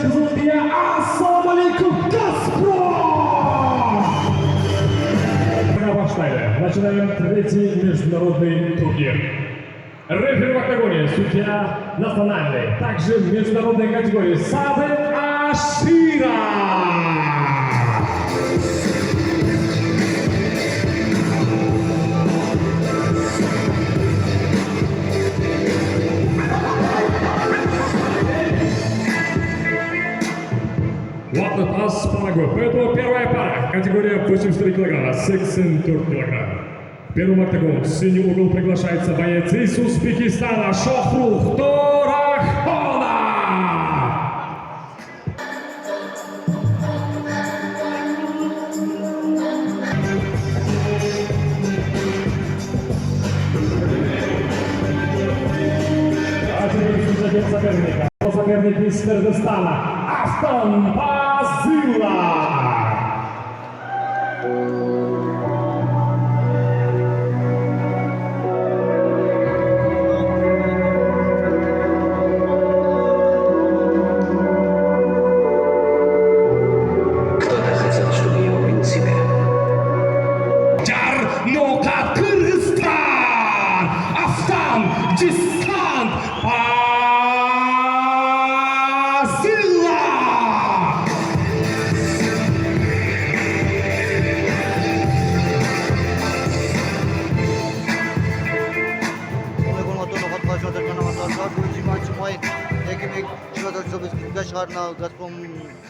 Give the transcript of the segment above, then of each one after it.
Kızıldiye. Assalamu alaikum Gazprom! Başlaydı. Начинаем третий международный турнир. Рефери в октагоне, судья национальный. Также в международной категории Сабет Ашира. Ладно, пас по ногу. Поэтому первая пара. Категория 84 килограмма. 64 килограмм. В первом октагоне в синий угол приглашается боец из Узбекистана Шохрух Торахона. А теперь судья соперника. Соперник из Кыргызстана Астон Пазыла. Кто-то хотел, чтобы я убил себя. Jarnoka Kırgızstan Aslan Cistan Pazıla. Газпром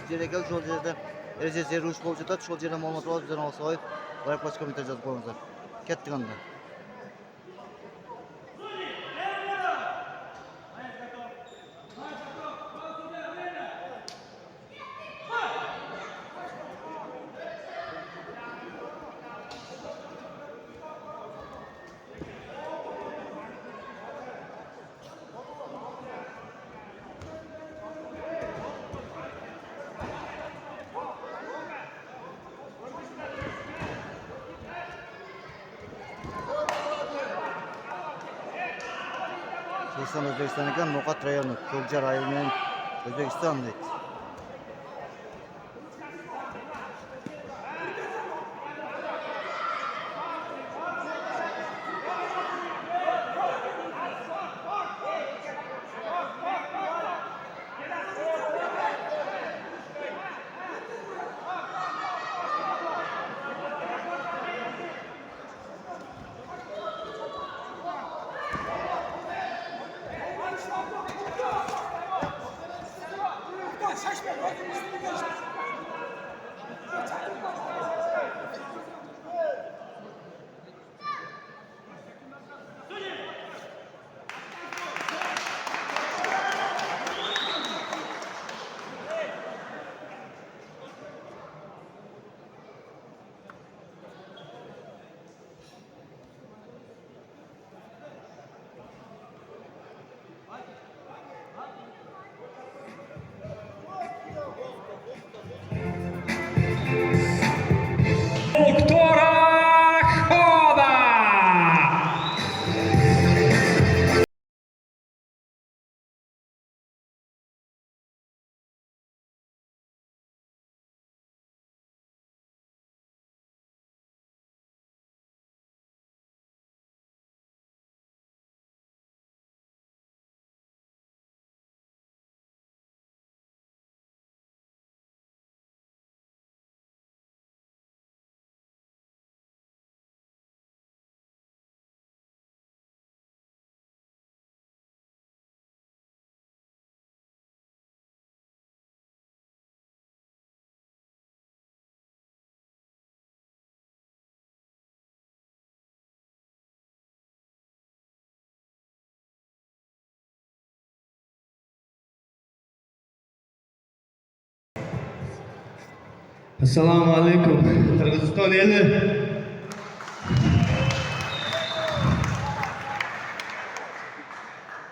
жерге жол жерде эрежеси руш болуп жатат. Ошол жерден маалымат алып жана алсабай байыркы комментарий жазып коюңуздар. Кеттик анда. Kırgızstan Özbekistan ekan, Nokat rayonu, Көкжар айылы менен Өзбекстан дейт. Assalomu alaykum Qirg'iziston eli.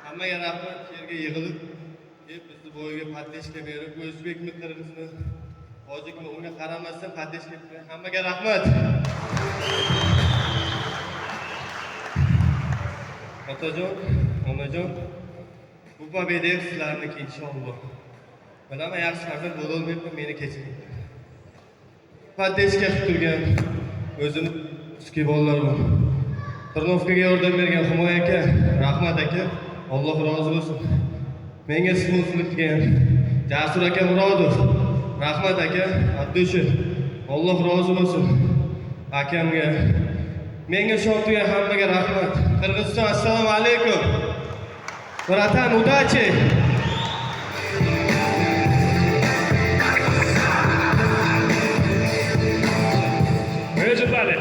Hammaga rahmat, yerga yig'ilib, bizni bo'yiga patlashga berib, o'zbekmi, qirg'izmi, tojikmi unga qaramasdan patlashga berib, hammaga rahmat. Otajon, onajon, bu pobeda sizlarniki inshaalloh. Bilaman yaxshi farzand bo'lolmayapman, meni kechiring. Paddeshga qilib turgan o'zim uski bolalar bor. Tirnovkaga yordam bergan Humoy aka, rahmat aka, Alloh rozi bo'lsin. Menga sponsorlik qilgan Jasur aka Murodov, rahmat aka, Abdushi, Alloh rozi bo'lsin. Akamga, menga sho'rtuga hammaga rahmat. Qirg'iziston, assalomu alaykum. Bratan, удачи! Мы ожидали.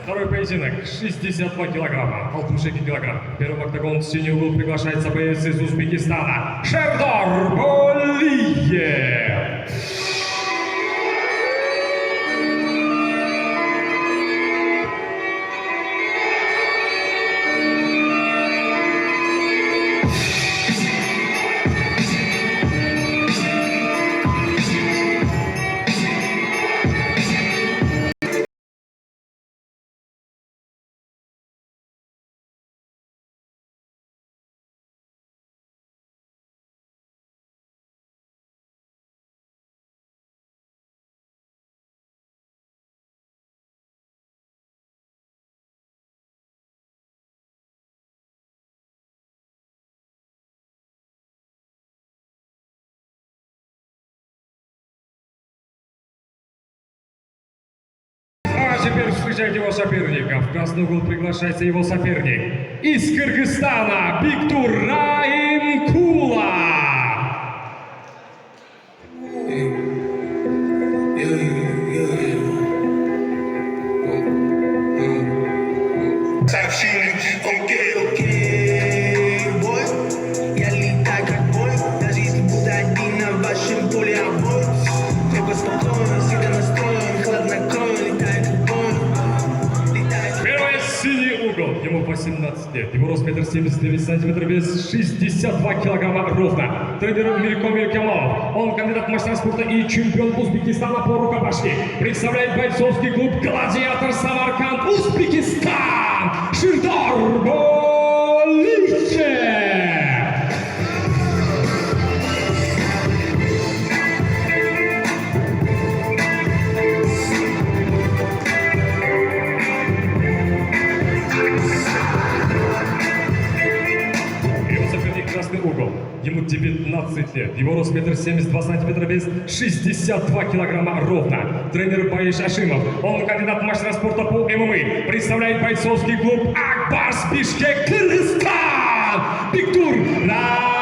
Второй поединок. 62 килограмма. 62 килограмм. Первый октагон в синий угол приглашается боец из Узбекистана. Шердар Болиев. А теперь встречайте его соперника. В красный угол приглашается его соперник. Из Кыргызстана Биктур Раимкула. Окей, бой. Я летаю как бой. Даже если буду один на вашем поле обой. Треба спокойно, всегда настроен, хладнокровен, летаю как бой. Первый синий угол. Ему 18 лет. Его рост 1,79 сантиметра, вес 62 килограмма ровно. Тренер Миркомир Кемалов. Он кандидат в мастера спорта и чемпион Узбекистана по рукопашке. Представляет бойцовский клуб «Гладиатор Самарканд», Узбекистан. Шердар Болиев. Его соперник красный угол. Ему 19 лет. Его рост 1,72 сантиметра, вес 62 килограмма ровно. Тренер Баиш Ашимов. Он кандидат в мастера спорта по ММА. Представляет бойцовский клуб Акбарс Бишкек, Кыргызстан. Биктур Раимкула.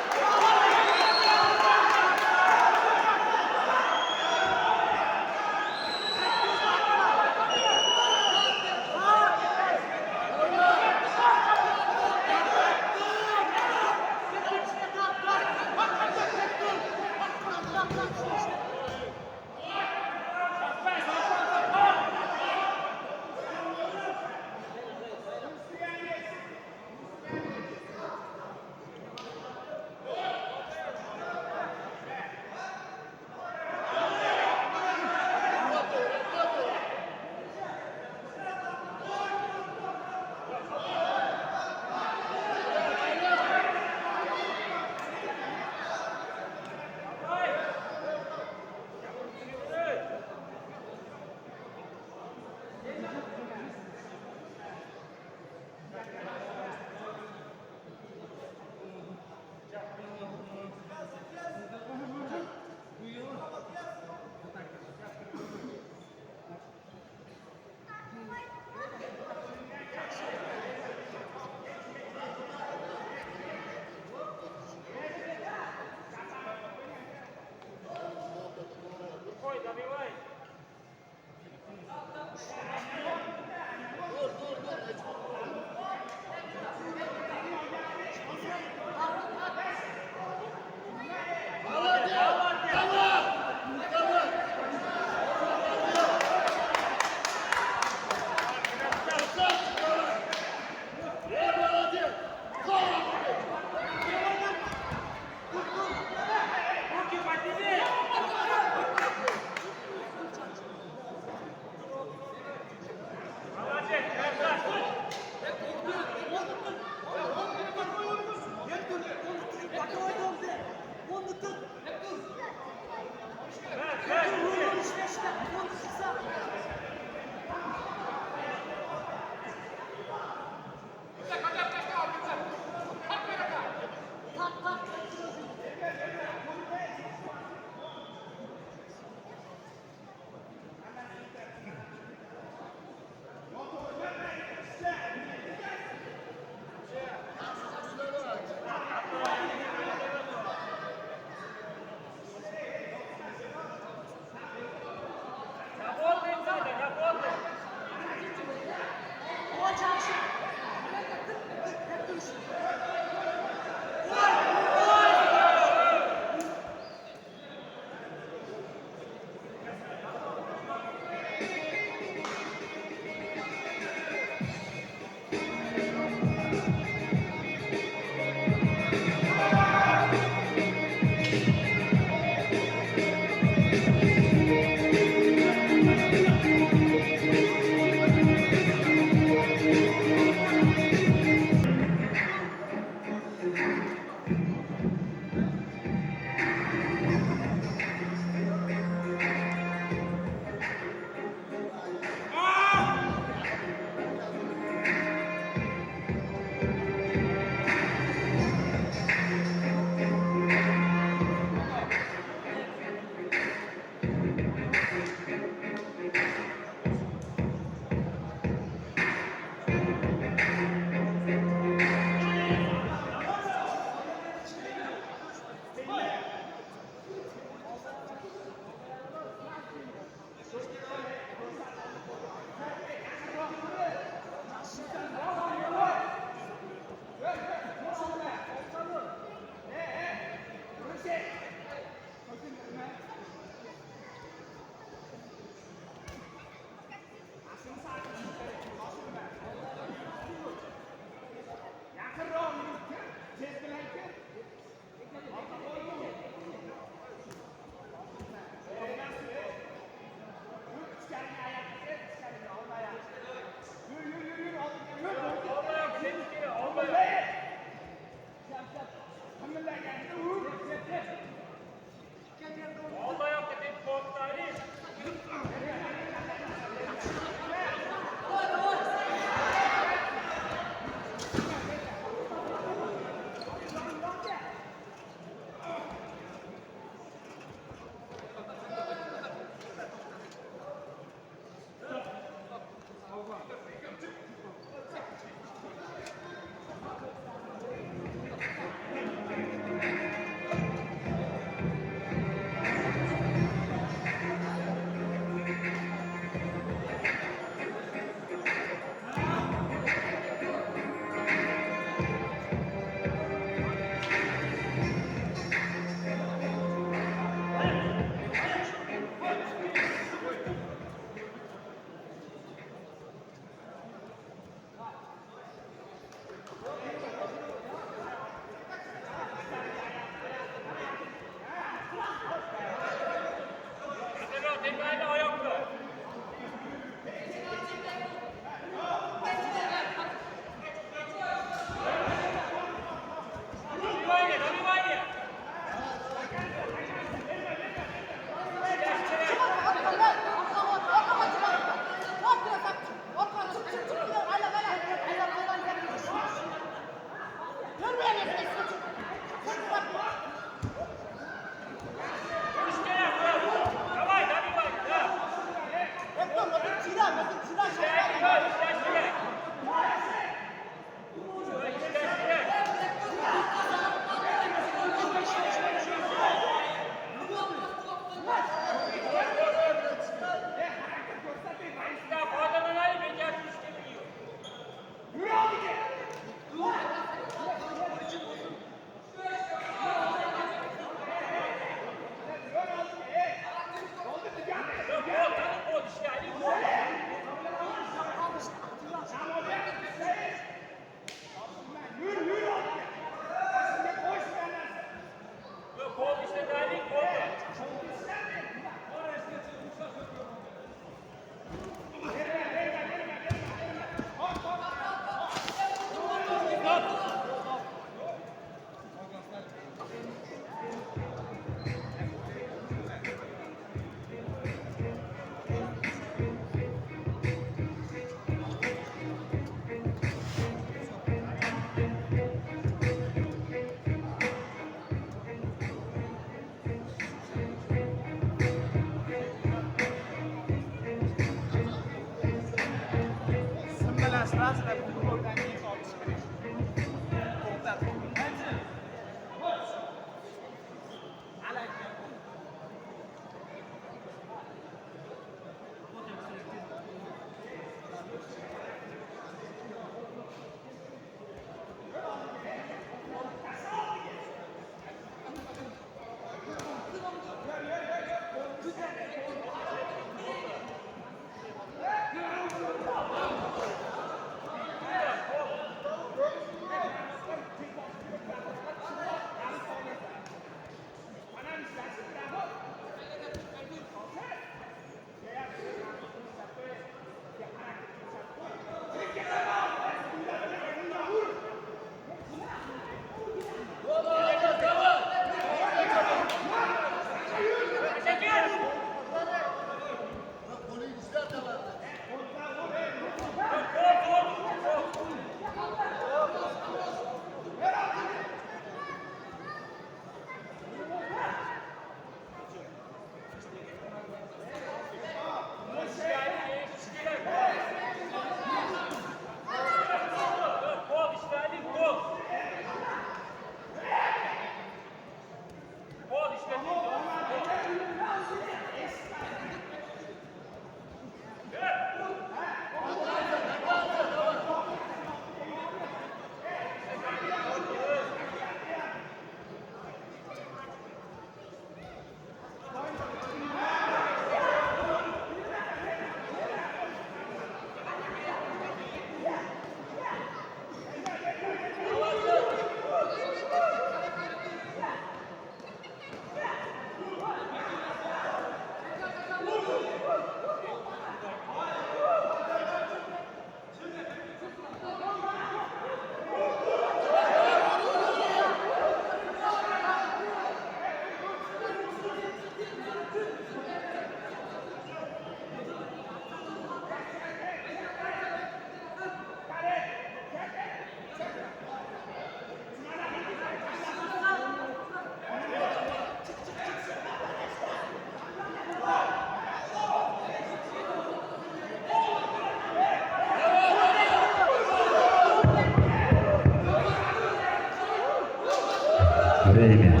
Время.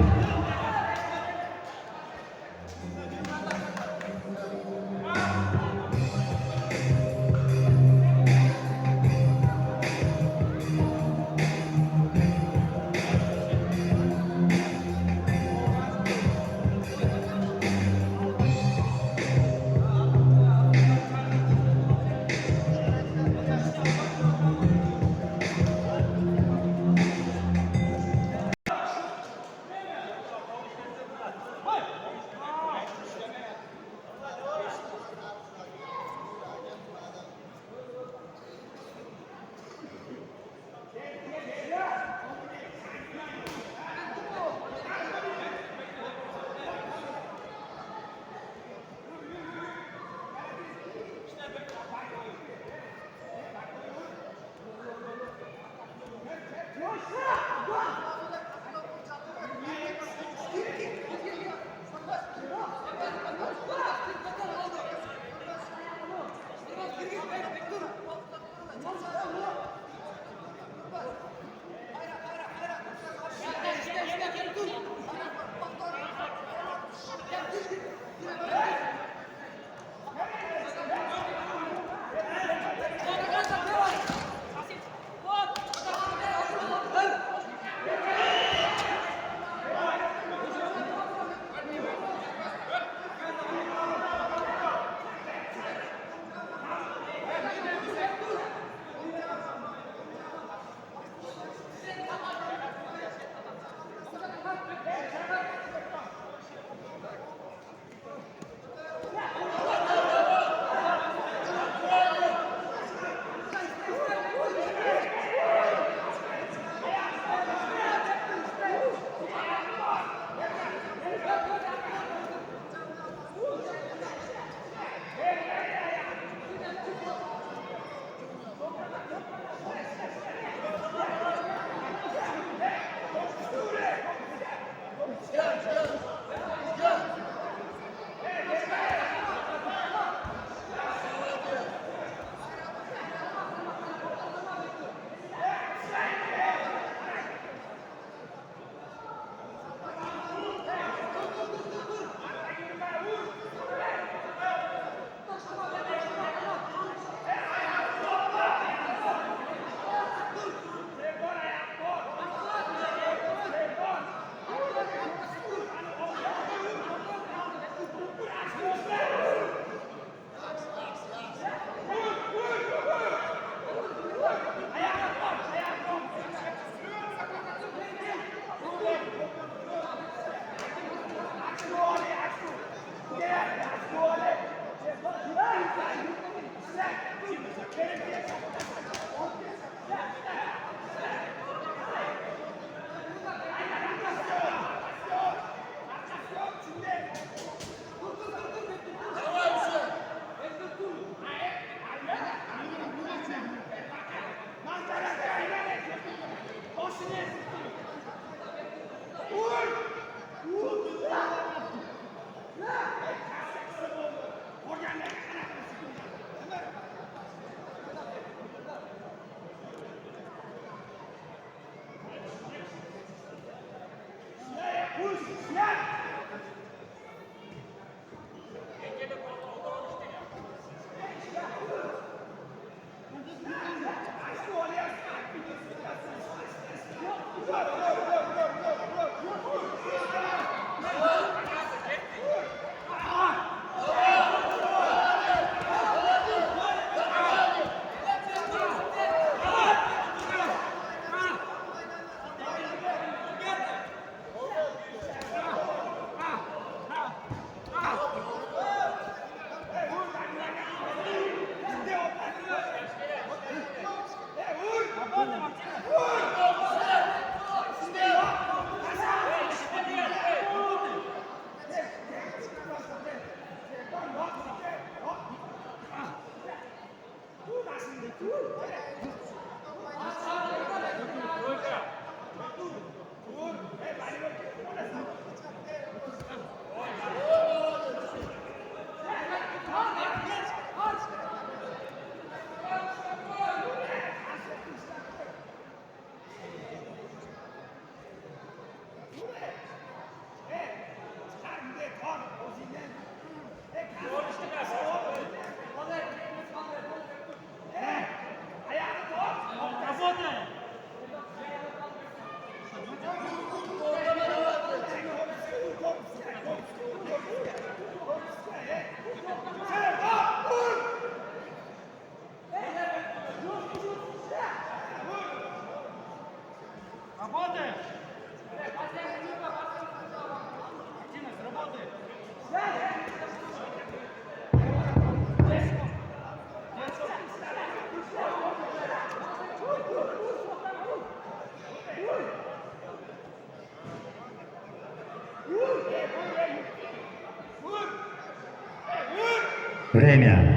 Время.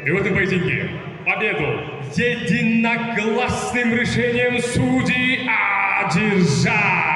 И в этом поединке победу единогласным решением судей одержал